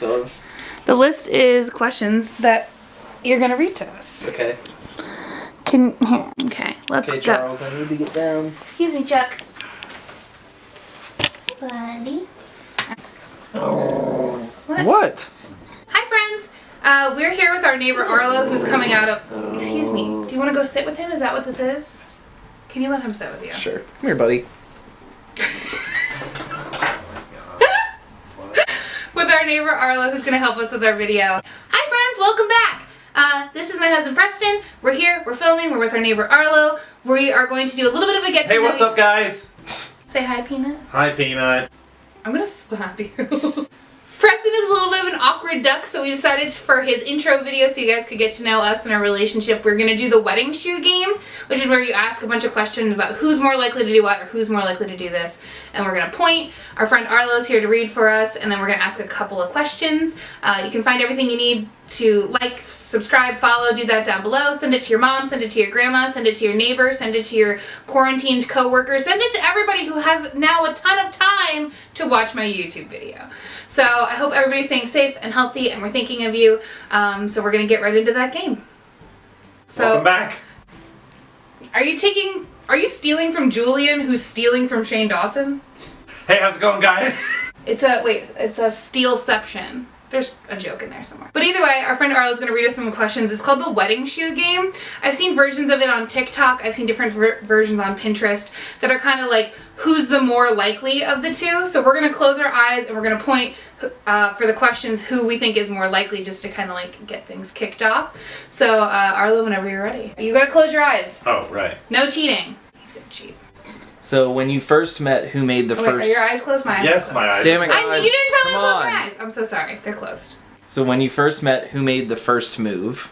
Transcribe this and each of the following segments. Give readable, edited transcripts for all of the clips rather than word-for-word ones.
Of? The list is questions that you're gonna read to us. Okay. Okay, let's Okay, go. Charles, I need to get down. Excuse me, Chuck. Buddy. What? Hi, friends. We're here with our neighbor Arlo, who's coming out of. Excuse me. Do you want to go sit with him? Is that what this is? Can you let him sit with you? Sure. Come here, buddy. With our neighbor Arlo, who's going to help us with our video. Hi, friends. Welcome back. This is my husband Preston. We're here. We're filming. We're with our neighbor Arlo. We are going to do a little bit of a get to know. Hey, what's up, guys? Say hi, Peanut. Hi, Peanut. I'm gonna slap you. Preston is a little bit of an awkward duck, so we decided for his intro video so you guys could get to know us and our relationship, we're gonna do the wedding shoe game, which is where you ask a bunch of questions about who's more likely to do what or who's more likely to do this. And we're gonna point. Our friend Arlo's here to read for us, and then we're gonna ask a couple of questions. You can find everything you need to like, subscribe, follow, do that down below. Send it to your mom, send it to your grandma, send it to your neighbor, send it to your quarantined coworker, send it to everybody who has now a ton of time to watch my YouTube video. So I hope everybody's staying safe and healthy, and we're thinking of you. So we're gonna get right into that game. So Welcome back. Are you stealing from Julian, who's stealing from Shane Dawson? Hey, how's it going, guys? It's a stealception. There's a joke in there somewhere. But either way, our friend Arlo is going to read us some questions. It's called the wedding shoe game. I've seen versions of it on TikTok. I've seen different versions on Pinterest that are kind of like, who's the more likely of the two? So we're going to close our eyes and we're going to point for the questions who we think is more likely, just to kind of like get things kicked off. So Arlo, whenever you're ready. You got to close your eyes. Oh, right. No cheating. He's going to cheat. So when you first met, who made the Wait, first... are your eyes closed? My eyes are Yes, closed. my eyes. Damn it, are closed. guys. You didn't tell me to Come close on. my eyes. I'm so sorry. They're closed. So when you first met, who made the first move?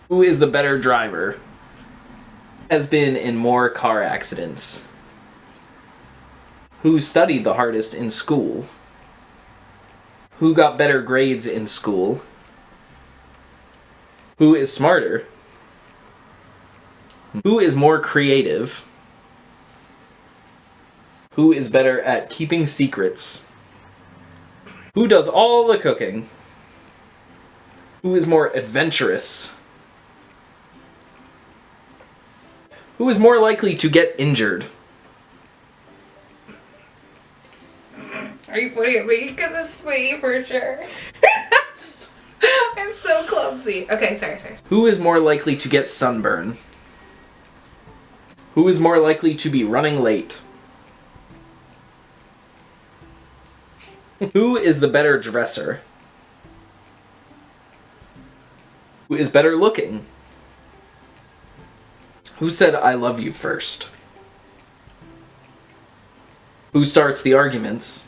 Who is the better driver? Has been in more car accidents? Who studied the hardest in school? Who got better grades in school? Who is smarter? Who is more creative? Who is better at keeping secrets? Who does all the cooking? Who is more adventurous? Who is more likely to get injured? Are you pointing at me? Because it's me for sure. I'm so clumsy. Okay, sorry. Who is more likely to get sunburn? Who is more likely to be running late? Who is the better dresser? Who is better looking? Who said I love you first? Who starts the arguments?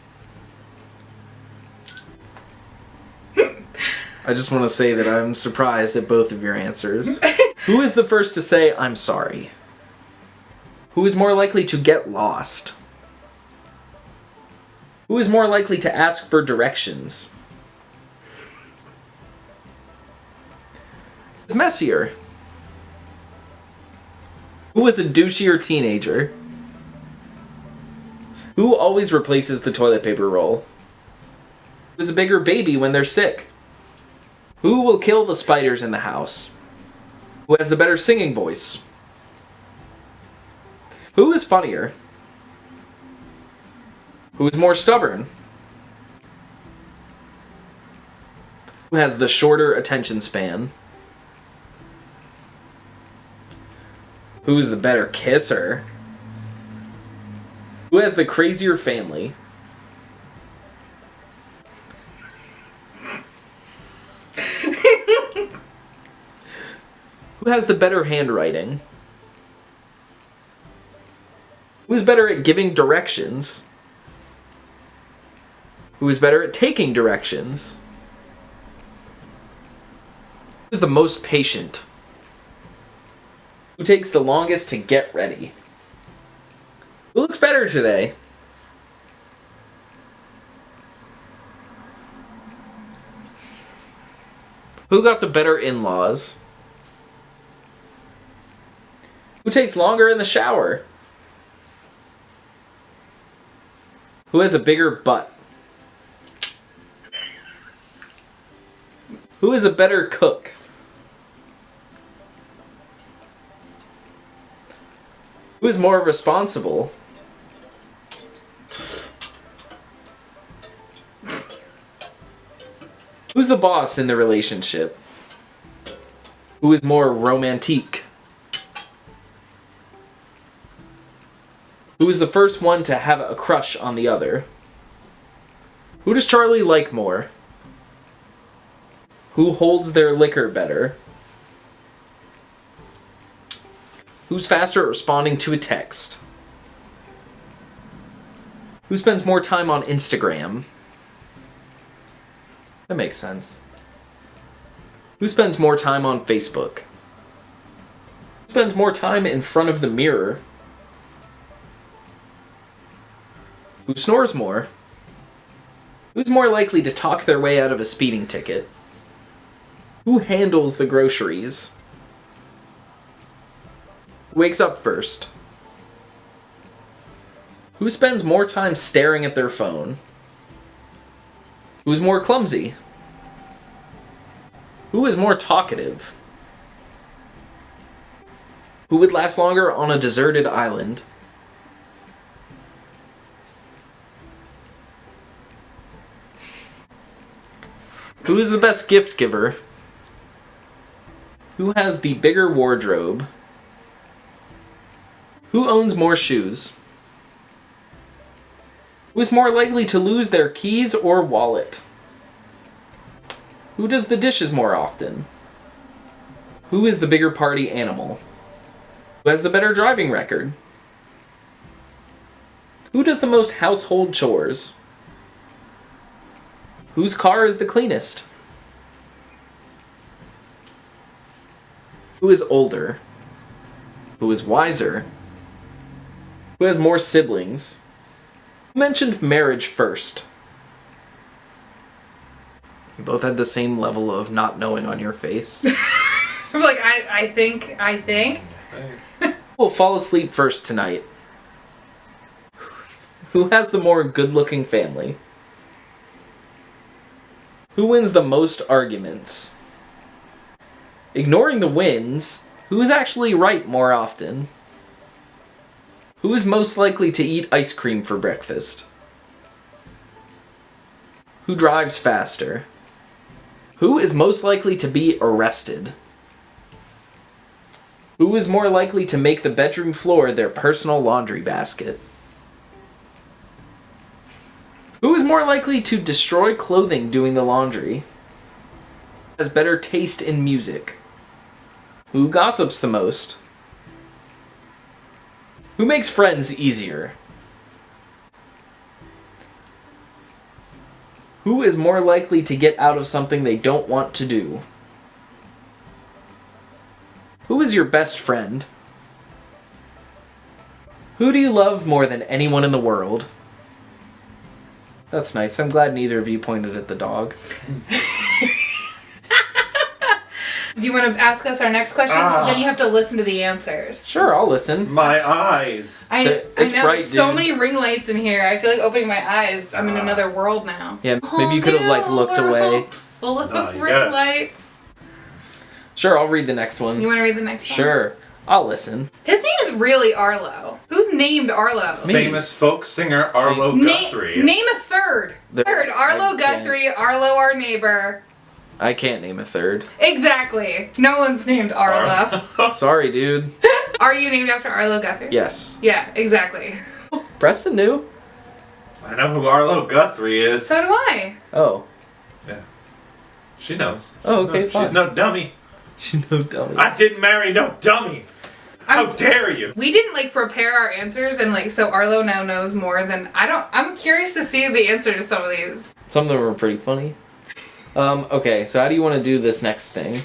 I just want to say that I'm surprised at both of your answers. Who is the first to say I'm sorry? Who is more likely to get lost? Who is more likely to ask for directions? Who is messier? Who is a douchier teenager? Who always replaces the toilet paper roll? Who is a bigger baby when they're sick? Who will kill the spiders in the house? Who has the better singing voice? Who is funnier? Who is more stubborn? Who has the shorter attention span? Who is the better kisser? Who has the crazier family? Who has the better handwriting? Who is better at giving directions? Who is better at taking directions? Who is the most patient? Who takes the longest to get ready? Who looks better today? Who got the better in-laws? Who takes longer in the shower? Who has a bigger butt? Who is a better cook? Who is more responsible? Who's the boss in the relationship? Who is more romantique? Who is the first one to have a crush on the other? Who does Charlie like more? Who holds their liquor better? Who's faster at responding to a text? Who spends more time on Instagram? That makes sense. Who spends more time on Facebook? Who spends more time in front of the mirror? Who snores more? Who's more likely to talk their way out of a speeding ticket? Who handles the groceries? Who wakes up first? Who spends more time staring at their phone? Who's more clumsy? Who is more talkative? Who would last longer on a deserted island? Who is the best gift giver? Who has the bigger wardrobe? Who owns more shoes? Who is more likely to lose their keys or wallet? Who does the dishes more often? Who is the bigger party animal? Who has the better driving record? Who does the most household chores? Whose car is the cleanest? Who is older? Who is wiser? Who has more siblings? Who mentioned marriage first? You both had the same level of not knowing on your face. I'm like, I think. We'll fall asleep first tonight. Who has the more good-looking family? Who wins the most arguments? Ignoring the wins, who is actually right more often? Who is most likely to eat ice cream for breakfast? Who drives faster? Who is most likely to be arrested? Who is more likely to make the bedroom floor their personal laundry basket? Who is more likely to destroy clothing doing the laundry? Has better taste in music? Who gossips the most? Who makes friends easier? Who is more likely to get out of something they don't want to do? Who is your best friend? Who do you love more than anyone in the world? That's nice. I'm glad neither of you pointed at the dog. Do you want to ask us our next question? Then you have to listen to the answers. Sure, I'll listen. My eyes. I It's know, bright, there's so dude. many ring lights in here. I feel like opening my eyes. I'm in another world now. Yeah, maybe you could have like looked away. Full of you ring gotta- lights. Sure, I'll read the next one. You want to read the next one? Sure, I'll listen. His name is really Arlo. Who's named Arlo? Me. Famous folk singer Arlo Guthrie. Name a third. Third. Arlo I can't. Guthrie. Arlo, our neighbor. I can't name a third. Exactly. No one's named Arlo. Sorry, dude. Are you named after Arlo Guthrie? Yes. Yeah, exactly. Preston knew. I know who Arlo Guthrie is. So do I. Oh. Yeah. She knows. Oh, okay, She's fine. no dummy. She's no dummy. I didn't marry no dummy. How dare you? We didn't like prepare our answers, and like so Arlo now knows more than I'm curious to see the answer to some of these. Some of them are pretty funny. Okay, so how do you want to do this next thing?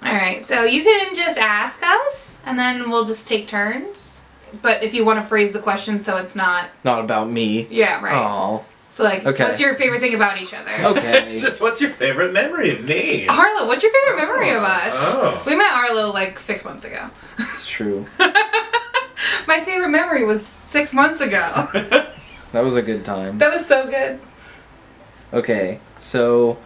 All right, so you can just ask us, and then we'll just take turns. But if you want to phrase the question so it's not, Not about me. yeah, right. Oh. So like, Okay. what's your favorite thing about each other? Okay. It's just, what's your favorite memory of me? Arlo, what's your favorite memory of us? Oh. We met Arlo like 6 months ago. It's true. My favorite memory was 6 months ago. That was a good time. That was so good. Okay, so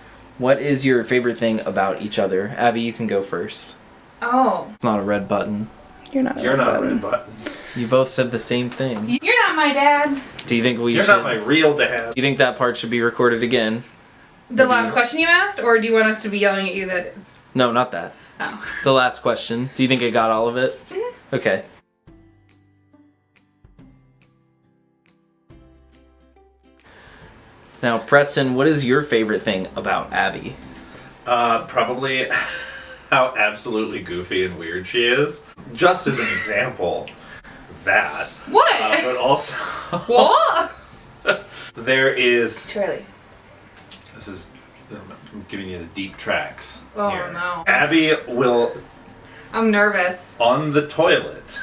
What is your favorite thing about each other? Abby, you can go first. Oh. It's not a red button. You're not a red button. You both said the same thing. You're not my dad. Do you think we You're should... not my real dad. Do you think that part should be recorded again? The last question you asked, or do you want us to be yelling at you that it's... No, not that. Oh. The last question. Do you think I got all of it? Mm-hmm. Okay. Now, Preston, what is your favorite thing about Abby? Probably how absolutely goofy and weird she is. Just as an example, that. What? But also... What? There is... Charlie. This is... I'm giving you the deep tracks Oh, here. no. Abby will, I'm nervous. on the toilet,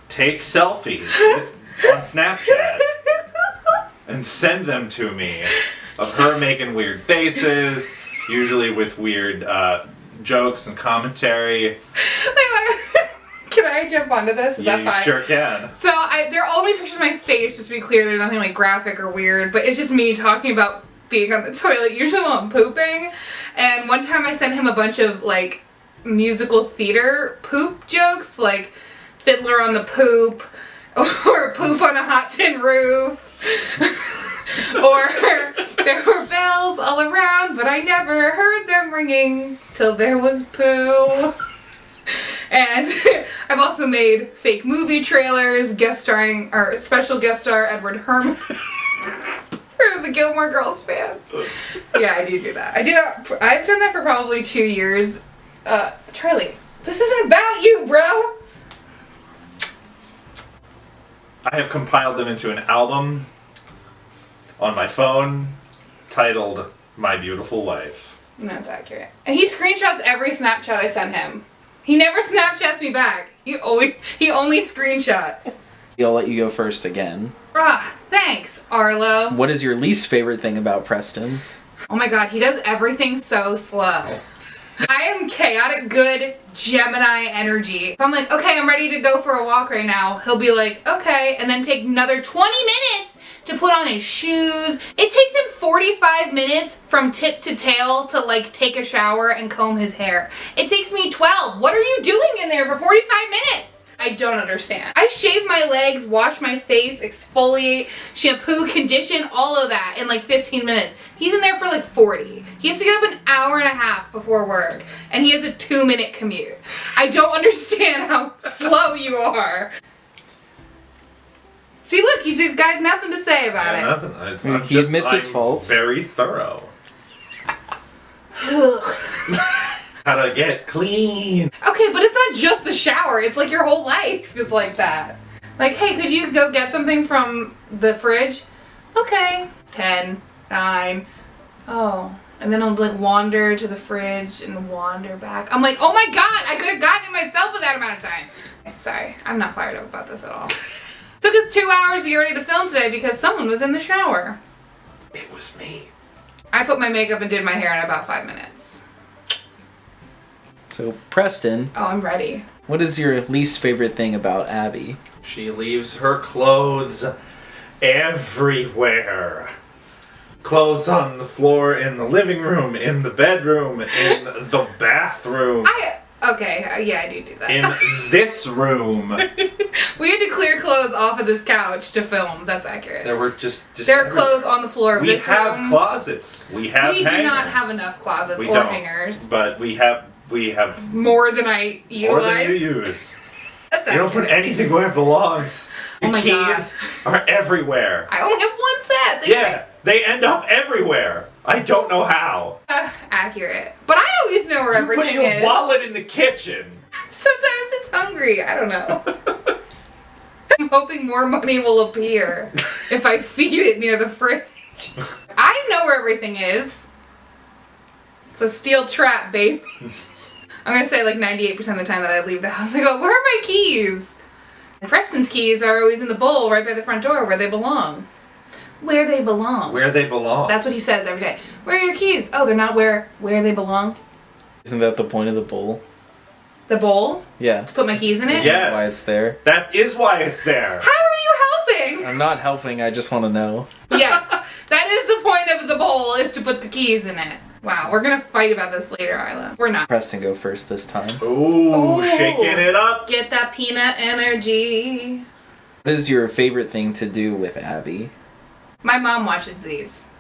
take selfies on Snapchat and send them to me of her making weird faces, usually with weird jokes and commentary. Can I jump onto this? Is that You fine? sure can. So they're only pictures of my face, just to be clear. They're nothing like graphic or weird, but it's just me talking about being on the toilet, usually while I'm pooping. And one time I sent him a bunch of like musical theater poop jokes, like Fiddler on the Poop, or Poop on a Hot Tin Roof, or there were bells all around, but I never heard them ringing till there was poo. And I've also made fake movie trailers, special guest star Edward Herman for the Gilmore Girls fans. Yeah, I do that. I do that. I've done that for probably 2 years. Charlie, this isn't about you, bro. I have compiled them into an album on my phone titled My Beautiful Wife. That's accurate. And he screenshots every Snapchat I send him. He never Snapchats me back. He only screenshots. I'll let you go first again. Thanks, Arlo. What is your least favorite thing about Preston? Oh my god, he does everything so slow. I am chaotic good Gemini energy. If I'm like, okay, I'm ready to go for a walk right now, he'll be like, okay, and then take another 20 minutes to put on his shoes. It takes him 45 minutes from tip to tail to like take a shower and comb his hair. It takes me 12. What are you doing in there for 45 minutes? I don't understand. I shave my legs, wash my face, exfoliate, shampoo, condition, all of that in like 15 minutes. He's in there for like 40. He has to get up an hour and a half before work, and he has a 2-minute commute. I don't understand how slow you are. See, look, he's got nothing to say about it. Nothing. He admits his faults. Very thorough. How to get clean. Okay, but it's not just the shower. It's like your whole life is like that. Like, hey, could you go get something from the fridge? Okay. 10, 9. Oh. And then I'll like wander to the fridge and wander back. I'm like, oh my god, I could have gotten it myself with that amount of time. Okay, sorry, I'm not fired up about this at all. Took us 2 hours to get ready to film today because someone was in the shower. It was me. I put my makeup and did my hair in about 5 minutes. So, Preston, Oh, I'm ready. what is your least favorite thing about Abby? She leaves her clothes everywhere. Clothes on the floor, in the living room, in the bedroom, in the bathroom, Yeah, I do that. in this room. We had to clear clothes off of this couch to film. That's accurate. There were just There are everywhere. clothes on the floor of We this have room. closets. We have We hangers. do not have enough closets We or don't. hangers. But we have More than I more utilize. than you use. That's You don't put accurate. anything where it belongs. Oh Your my God. keys are everywhere. I only have one set. Yeah, they end up everywhere. I don't know how. Accurate. But I always know where You put everything your is. wallet in the kitchen. Sometimes it's hungry. I don't know. I'm hoping more money will appear if I feed it near the fridge. I know where everything is. It's a steel trap, babe. I'm gonna say like 98% of the time that I leave the house, I go, where are my keys? And Preston's keys are always in the bowl right by the front door where they belong. Where they belong. Where they belong. That's what he says every day. Where are your keys? Oh, they're not where they belong. Isn't that the point of the bowl? The bowl? Yeah. Put my keys in it? Yes. Why it's there? That is why it's there. How are you helping? I'm not helping, I just want to know. Yes, that is the point of the the bowl is to put the keys in it. Wow, we're gonna fight about this later, Isla. We're not. Preston go first this time. Ooh, shaking it up. Get that peanut energy. What is your favorite thing to do with Abby? My mom watches these.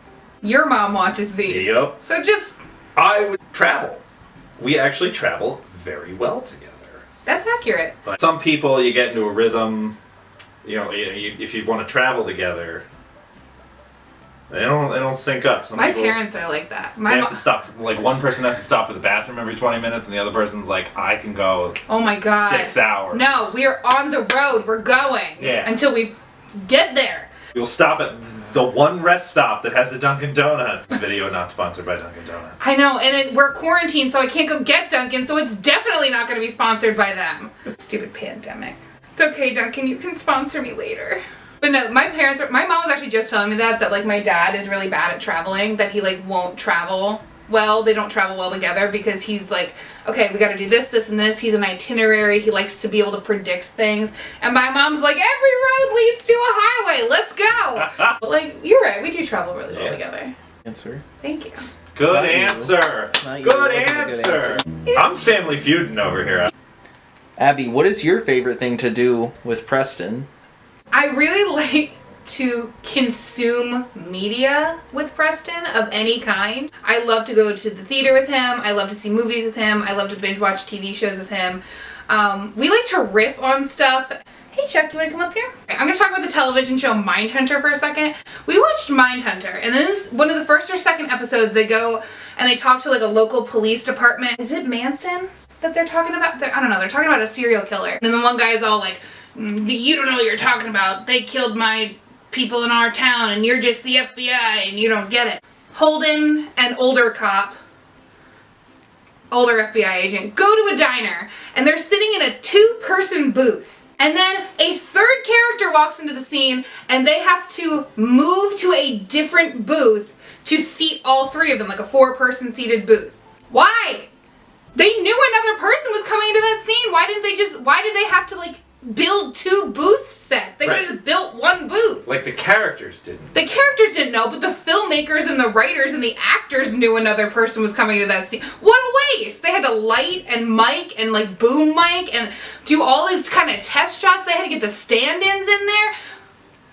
Your mom watches these. Yep. So just... I would travel. We actually travel very well together. That's accurate. Like some people, you get into a rhythm. You know, if you want to travel together, they don't sync up. Some My people, parents are like that. they My have to stop. Like one person has to stop for the bathroom every 20 minutes, and the other person's like, I can go Oh my god. 6 hours. No, we're on the road. We're going. Yeah. Until we get there. You'll stop at the one rest stop that has the Dunkin' Donuts. This video not sponsored by Dunkin' Donuts. I know, and we're quarantined, so I can't go get Dunkin', so it's definitely not going to be sponsored by them. Stupid pandemic. It's okay, Dunkin', you can sponsor me later. But no, my mom was actually just telling me that like my dad is really bad at traveling, that he like won't travel well. They don't travel well together because he's like, okay, we got to do this, this, and this. He's an itinerary. He likes to be able to predict things. And my mom's like, every road leads to a highway. Let's go. But like, you're right. We do travel really well together. Answer. Thank you. Good Not you. answer. Not you. Good It wasn't a good answer. I'm family feuding over here. Abby, what is your favorite thing to do with Preston? I really like to consume media with Preston of any kind. I love to go to the theater with him. I love to see movies with him. I love to binge watch TV shows with him. We like to riff on stuff. Hey Chuck, you want to come up here? I'm going to talk about the television show Mindhunter for a second. We watched Mindhunter, and then one of the first or second episodes, they go and they talk to like a local police department. Is it Manson that they're talking about? I don't know. They're talking about a serial killer. And then the one guy's all like, you don't know what you're talking about. They killed my people in our town and you're just the FBI and you don't get it. Holden, an older cop, older FBI agent, go to a diner and they're sitting in a 2-person booth. And then a third character walks into the scene and they have to move to a different booth to seat all 3 of them, like a 4-person seated booth. Why? They knew another person was coming into that scene. Why did they have to like build 2 booth sets? They could have just built 1 booth. Like the characters didn't. The characters didn't know, but the filmmakers and the writers and the actors knew another person was coming to that scene. What a waste! They had to light and mic and like boom mic and do all these kind of test shots. They had to get the stand-ins in there.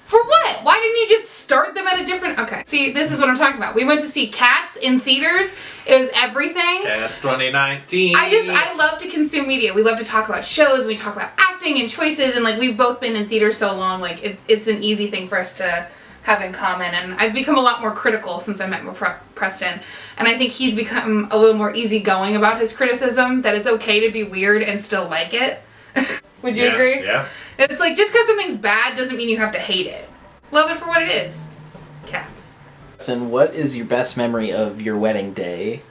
For what? Why didn't you just start them at a different... Okay, see, this is what I'm talking about. We went to see Cats in theaters. It was everything. Cats 2019. I love to consume media. We love to talk about shows. We talk about acting and choices. And like we've both been in theater so long, like it's an easy thing for us to have in common. And I've become a lot more critical since I met Preston. And I think he's become a little more easygoing about his criticism, that it's okay to be weird and still like it. Would you agree? Yeah. It's like just because something's bad doesn't mean you have to hate it. Love it for what it is. Cats. And what is your best memory of your wedding day?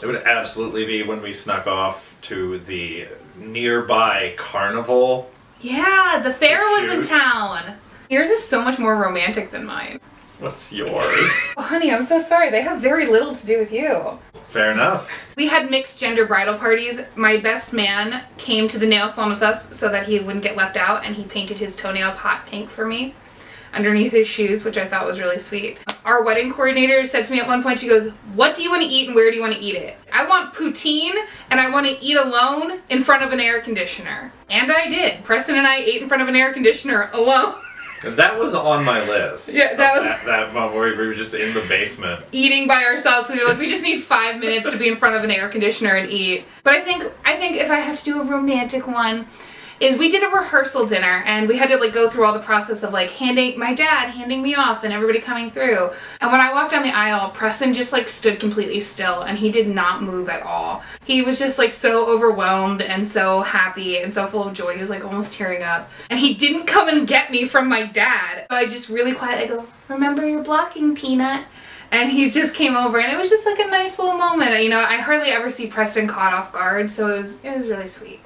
It would absolutely be when we snuck off to the nearby carnival. Yeah, the fair was in Shoot. town. Yours is so much more romantic than mine. What's yours? Oh, honey, I'm so sorry. They have very little to do with you. Fair enough. We had mixed gender bridal parties. My best man came to the nail salon with us so that he wouldn't get left out, and he painted his toenails hot pink for me underneath his shoes, which I thought was really sweet. Our wedding coordinator said to me at one point, she goes, what do you want to eat and where do you want to eat it? I want poutine and I want to eat alone in front of an air conditioner. And I did. Preston and I ate in front of an air conditioner alone. That was on my list. Yeah, that was... That moment where we were just in the basement. Eating by ourselves because we were like, we just need 5 minutes to be in front of an air conditioner and eat. But I think if I have to do a romantic one, is we did a rehearsal dinner and we had to like go through all the process of like my dad handing me off and everybody coming through. And when I walked down the aisle, Preston just like stood completely still and he did not move at all. He was just like so overwhelmed and so happy and so full of joy. He was like almost tearing up. And he didn't come and get me from my dad. So I just really quietly go, remember your blocking, Peanut. And he just came over and it was just like a nice little moment. You know, I hardly ever see Preston caught off guard, so it was really sweet.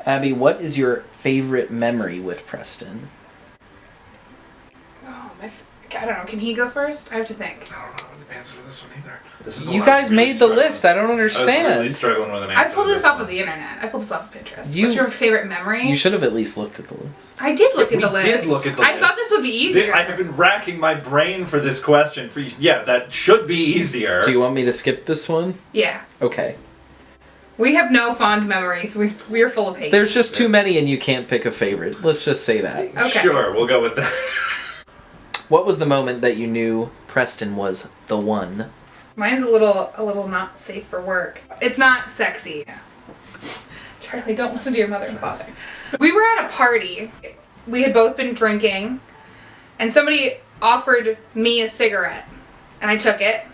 Abby, what is your favorite memory with Preston? Oh, I don't know. Can he go first? I have to think. I don't know the answer to this one either. This is the You one I guys was really made the struggling list. with. I don't I was understand. really struggling with an answer. I pulled to this off one. of the internet. I pulled this off of Pinterest. You- What's your favorite memory? You should have at least looked at the list. I did look at the We list. did look at the I list. thought this would be easier. I have been racking my brain for this question. Yeah, that should be easier. Do you want me to skip this one? Yeah. Okay. We have no fond memories. We are full of hate. There's just too many and you can't pick a favorite. Let's just say that. Okay. Sure, we'll go with that. What was the moment that you knew Preston was the one? Mine's a little not safe for work. It's not sexy. Charlie, don't listen to your mother and father. We were at a party. We had both been drinking, and somebody offered me a cigarette, and I took it.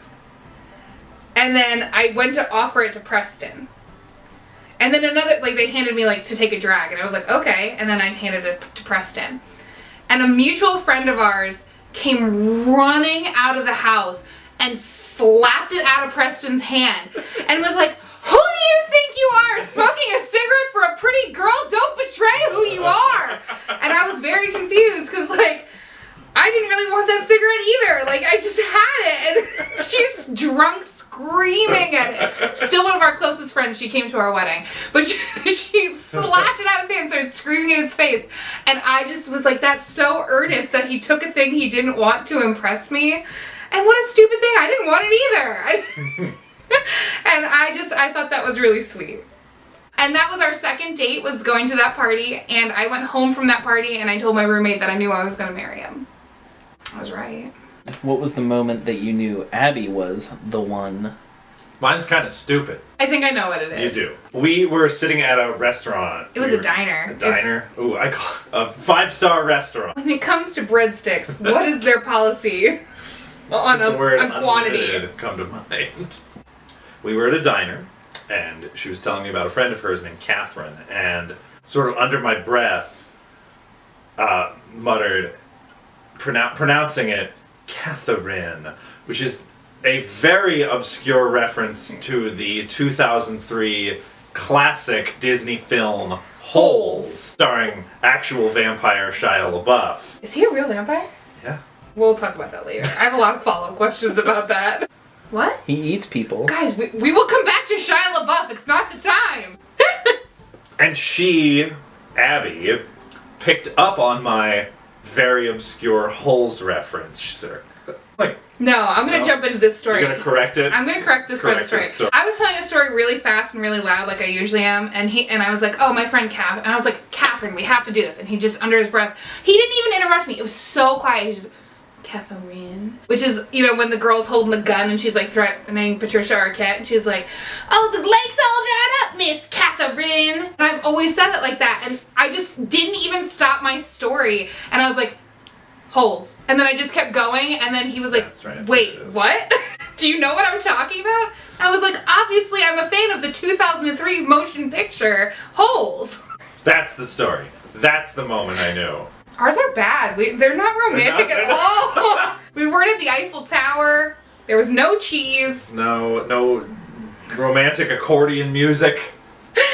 And then I went to offer it to Preston. And then they handed me to take a drag, and I was like, okay. And then I handed it to Preston. And a mutual friend of ours came running out of the house and slapped it out of Preston's hand and was like, who do you think you are? Smoking a cigarette for a pretty girl? Don't betray who you are. And I was very confused because I didn't really want that cigarette either. I just had it and she's drunk screaming at it. Still one of our closest friends. She came to our wedding. But she slapped it out of his hand, started screaming in his face. And I just was like, that's so earnest that he took a thing he didn't want to impress me. And what a stupid thing. I didn't want it either. And I thought that was really sweet. And that was our second date, was going to that party. And I went home from that party and I told my roommate that I knew I was going to marry him. I was right. What was the moment that you knew Abby was the one? Mine's kind of stupid. I think I know what it is. You do. We were sitting at a restaurant. It was a diner. A diner? Ooh, I call a 5-star restaurant. When it comes to breadsticks, what is their policy on Does the word quantity? unlimited come to mind? We were at a diner, and she was telling me about a friend of hers named Catherine, and sort of under my breath, muttered, pronouncing it Catherine, which is a very obscure reference to the 2003 classic Disney film Holes, starring actual vampire Shia LaBeouf. Is he a real vampire? Yeah. We'll talk about that later. I have a lot of follow-up questions about that. What? He eats people. Guys, we will come back to Shia LaBeouf. It's not the time. And she, Abby, picked up on my very obscure Holes reference. She said, No, I'm going to jump into this story. You're going to correct it? I'm going to correct this part of the story. this story. I was telling a story really fast and really loud like I usually am, and I was like, oh, my friend Catherine. And I was like, Catherine, we have to do this. And he just, under his breath, he didn't even interrupt me. It was so quiet. He just, Catherine. Which is, when the girl's holding the gun and she's threatening Patricia Arquette, and she's like, oh, the lake's all dried up, Miss Catherine. And I've always said it like that, and I just didn't even stop my story. And I was like, Holes. And then I just kept going, and then he was like, That's right, wait, it is. what? Do you know what I'm talking about? I was like, obviously I'm a fan of the 2003 motion picture, Holes. That's the story. That's the moment I knew. Ours are bad. They're not romantic They're at not. all. We weren't at the Eiffel Tower. There was no cheese. No romantic accordion music.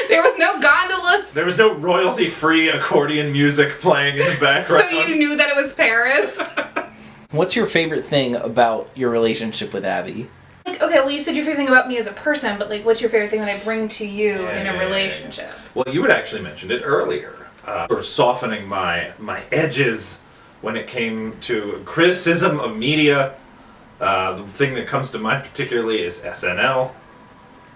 There was no gondolas. There was no royalty-free accordion music playing in the So background. you knew that it was Paris. What's your favorite thing about your relationship with Abby? Okay, well, you said your favorite thing about me as a person, but what's your favorite thing that I bring to you in a Yeah. relationship? Well, you had actually mentioned it earlier. Sort of softening my edges when it came to criticism of media. The thing that comes to mind particularly is SNL.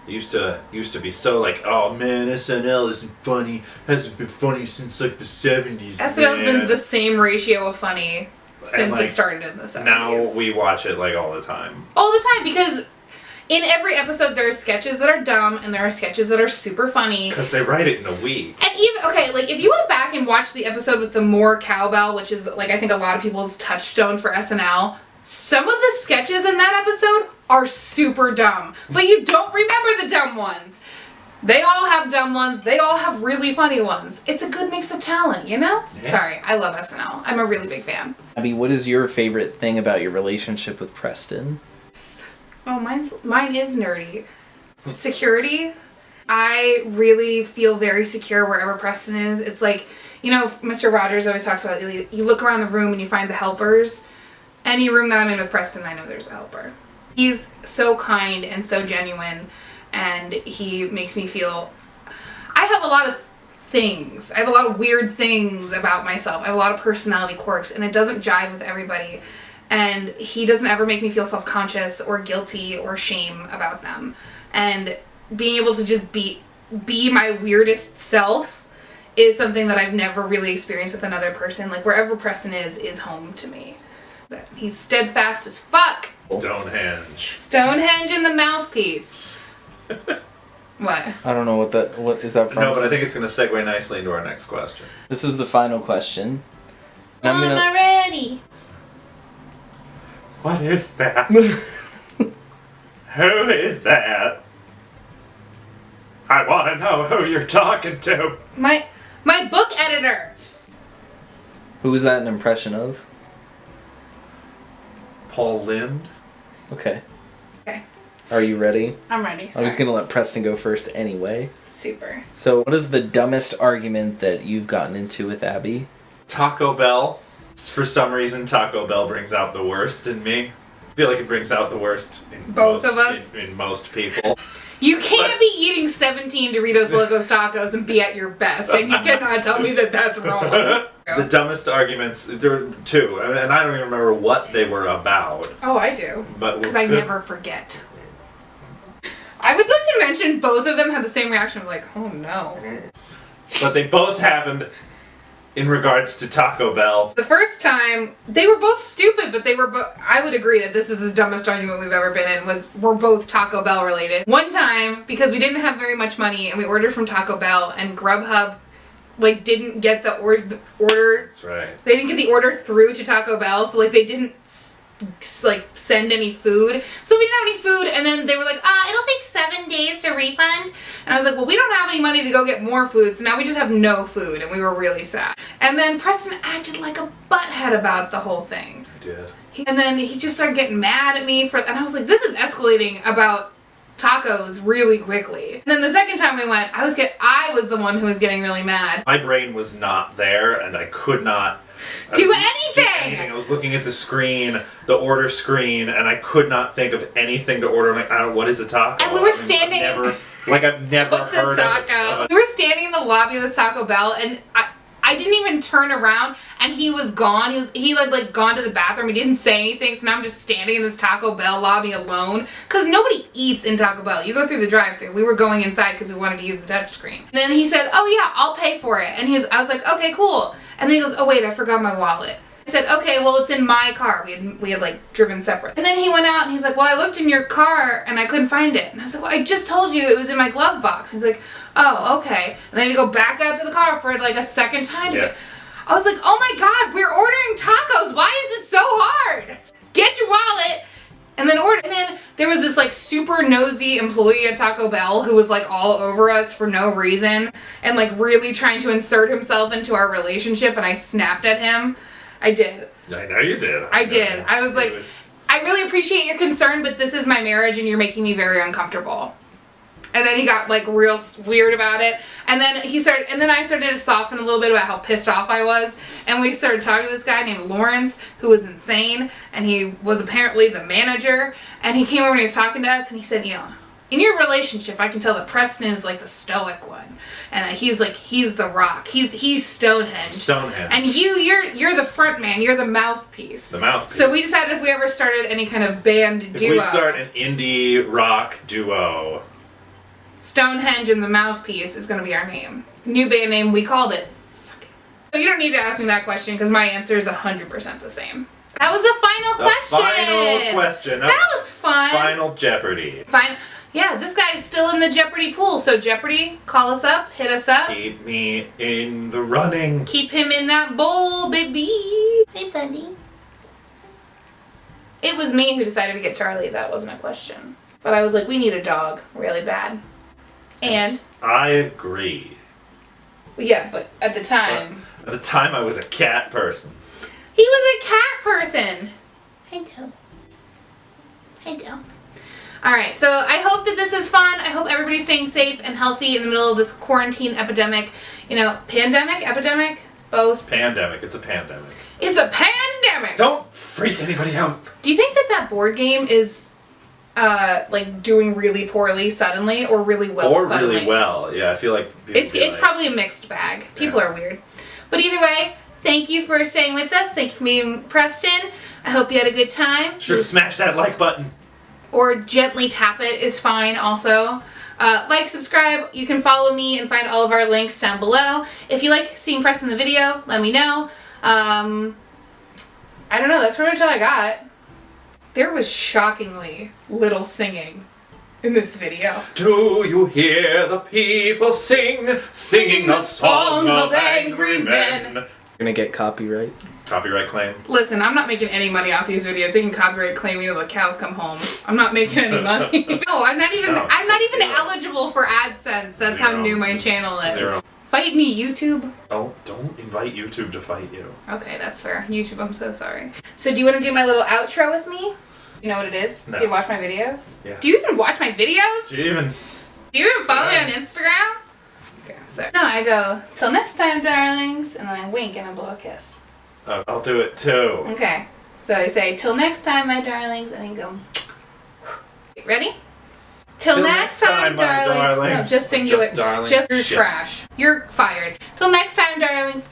It used to be so oh man, SNL isn't funny. Hasn't been funny since the 70s. SNL's man. been the same ratio of funny since And, it started in the 70s. Now we watch it all the time. All the time, because in every episode there are sketches that are dumb and there are sketches that are super funny. Because they write it in a week. And even, if you went back and watched the episode with the more cowbell, which is, I think a lot of people's touchstone for SNL, some of the sketches in that episode are super dumb. But you don't remember the dumb ones. They all have dumb ones. They all have really funny ones. It's a good mix of talent, you know? Yeah. Sorry, I love SNL. I'm a really big fan. Abby, what is your favorite thing about your relationship with Preston? Oh, mine is nerdy. Security. I really feel very secure wherever Preston is. It's Mr. Rogers always talks about, you look around the room and you find the helpers. any room that I'm in with Preston, I know there's a helper. He's so kind and so genuine, and he makes me feel... I have a lot of things. I have a lot of weird things about myself. I have a lot of personality quirks, and it doesn't jive with everybody. And he doesn't ever make me feel self-conscious or guilty or shame about them. And being able to just be my weirdest self is something that I've never really experienced with another person. Like, wherever Preston is home to me. He's steadfast as fuck. Stonehenge. Stonehenge in the mouthpiece. What? I don't know what is that from? No, but I think it's going to segue nicely into our next question. This is the final question. And I'm not ready. What is that? Who is that? I want to know who you're talking to. My book editor. Who is that an impression of? Paul Lind. Okay. Okay. Are you ready? I'm ready. I was gonna let Preston go first anyway. Super. So, what is the dumbest argument that you've gotten into with Abby? Taco Bell. For some reason, Taco Bell brings out the worst in me. I feel like it brings out the worst in Both of us? In most people. You can't be eating 17 Doritos Locos Tacos and be at your best, and you cannot tell me that that's wrong. The dumbest arguments, there were two, and I don't even remember what they were about. Oh, I do. Because I good. never forget. I would like to mention both of them had the same reaction of like, oh no. But they both happened in regards to Taco Bell. The first time, they were both stupid, but they were both, I would agree that this is the dumbest argument we've ever been in, we're both Taco Bell related. One time, because we didn't have very much money, and we ordered from Taco Bell, and Grubhub, like, didn't get the order. That's right. They didn't get the order through to Taco Bell, so, like, they didn't, like, send any food. So we didn't have any food, and then they were like, it'll take 7 days to refund. And I was like, well, we don't have any money to go get more food, so now we just have no food, and we were really sad. And then Preston acted like a butthead about the whole thing. He did. And then he just started getting mad at me and I was like, this is escalating about tacos really quickly. And then the second time we went, I was the one who was getting really mad. My brain was not there, and I could not do anything! I was looking at the screen, the order screen, and I could not think of anything to order. I'm like, I don't know, what is a taco? And we were standing... I've never What's heard a taco? of it. We were standing in the lobby of this Taco Bell, and I didn't even turn around, and he was gone. He like gone to the bathroom. He didn't say anything, so now I'm just standing in this Taco Bell lobby alone. Because nobody eats in Taco Bell. You go through the drive-thru. We were going inside because we wanted to use the touchscreen. And then he said, oh yeah, I'll pay for it. And I was like, okay, cool. And then he goes, oh wait, I forgot my wallet. I said, okay, well, it's in my car. We had like driven separate. And then he went out and he's like, well, I looked in your car and I couldn't find it. And I was like, well, I just told you it was in my glove box. He's like, oh, okay. And then he go back out to the car for like a second time. Yeah. I was like, oh my God, we're ordering tacos. Why is this so hard? Get your wallet and then order. And then there was this like super nosy employee at Taco Bell who was like all over us for no reason and like really trying to insert himself into our relationship, and I snapped at him. I did. I know you did. I did. I was like, I really appreciate your concern, but this is my marriage and you're making me very uncomfortable. And then he got like real weird about it. And then I started to soften a little bit about how pissed off I was. And we started talking to this guy named Lawrence, who was insane. And he was apparently the manager. And he came over and he was talking to us and he said, you know, in your relationship, I can tell that Preston is like the stoic one. And that he's the rock. He's Stonehenge. Stonehenge. And you're the front man. You're the mouthpiece. The mouthpiece. So we decided if we ever started any kind of band duo. If we start an indie rock duo. Stonehenge and the Mouthpiece is going to be our name. New band name, we called it Suck It. So you don't need to ask me that question because my answer is 100% the same. That was the final question. Final question. That was fun. Final Jeopardy. Fine. Yeah, this guy is still in the Jeopardy pool. So Jeopardy, call us up, hit us up. Keep me in the running. Keep him in that bowl, baby. Hey, buddy. It was me who decided to get Charlie. That wasn't a question. But I was like, we need a dog really bad. And I agree. yeah, but at the time... At the time, I was a cat person. He was a cat person. Hey, Joe. Hey, Joe. Alright, so I hope that this was fun. I hope everybody's staying safe and healthy in the middle of this quarantine epidemic. You know, pandemic? Epidemic? Both. Pandemic. It's a pandemic. It's a pandemic! Don't freak anybody out. Do you think that that board game is like doing really poorly suddenly or really well Or suddenly? really well. Yeah, I feel like It's probably a mixed bag. People are weird. But either way, thank you for staying with us. Thank you for meeting Preston. I hope you had a good time. Sure to smash that like button. Or gently tap it is fine also. Like, subscribe. You can follow me and find all of our links down below. If you like seeing Preston in the video, let me know. I don't know. That's pretty much all I got. There was shockingly little singing in this video. Do you hear the people singing a song of angry men? You're gonna get copyright. Copyright claim. Listen, I'm not making any money off these videos. They can copyright claim me till the cows come home. I'm not making any money. No, I'm not even. No, I'm not even zero. eligible for AdSense. That's how Zero. new my channel is. Zero. Fight me, YouTube. Don't invite YouTube to fight you. Okay, that's fair. YouTube, I'm so sorry. So do you want to do my little outro with me? You know what it is? No. Do you watch my videos? Yeah. Do you even watch my videos? Do you even? Do you even follow me Yeah. on Instagram? Okay, sorry. No, I go, till next time, darlings, and then I wink and I blow a kiss. I'll do it too. Okay. So I say, till next time, my darlings, and then go. Ready? Till next time, my darlings. No, darlings. just singular. Just darlings. Just you're Shit. trash. You're fired. Till next time, darlings.